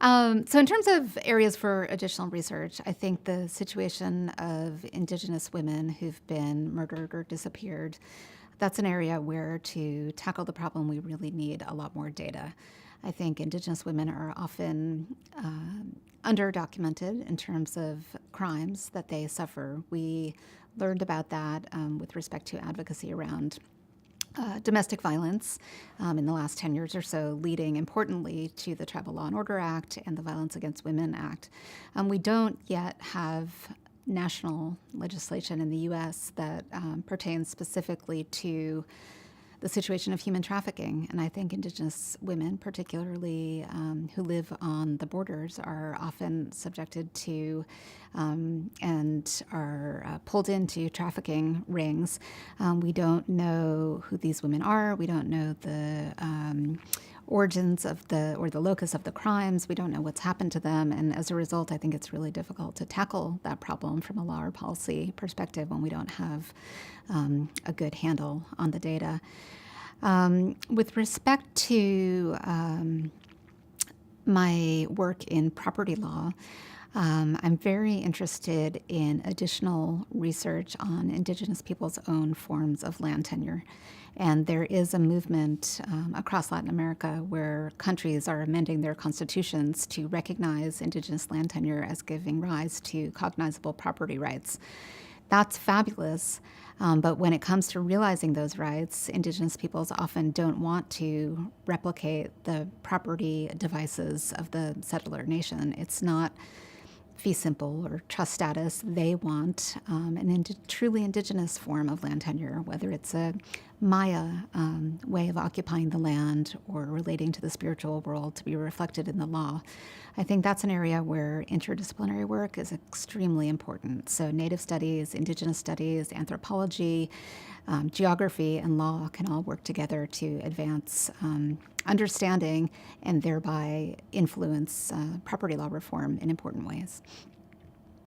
So in terms of areas for additional research, I think the situation of Indigenous women who've been murdered or disappeared, that's an area where to tackle the problem, we really need a lot more data. I think Indigenous women are often underdocumented in terms of crimes that they suffer. We learned about that with respect to advocacy around domestic violence in the last 10 years or so, leading importantly to the Tribal Law and Order Act and the Violence Against Women Act. We don't yet have national legislation in the U.S. that pertains specifically to the situation of human trafficking. And I think Indigenous women, particularly who live on the borders, are often subjected to and are pulled into trafficking rings. We don't know who these women are. We don't know the origins of the locus of the crimes. We don't know what's happened to them. And as a result, I think it's really difficult to tackle that problem from a law or policy perspective when we don't have a good handle on the data. With respect to my work in property law, I'm very interested in additional research on Indigenous people's own forms of land tenure. And there is a movement across Latin America where countries are amending their constitutions to recognize Indigenous land tenure as giving rise to cognizable property rights. That's fabulous, but when it comes to realizing those rights, Indigenous peoples often don't want to replicate the property devices of the settler nation. It's not fee simple or trust status. They want an truly Indigenous form of land tenure, whether it's a Maya way of occupying the land or relating to the spiritual world to be reflected in the law. I think that's an area where interdisciplinary work is extremely important. So Native studies, Indigenous studies, anthropology, geography, and law can all work together to advance understanding and thereby influence property law reform in important ways.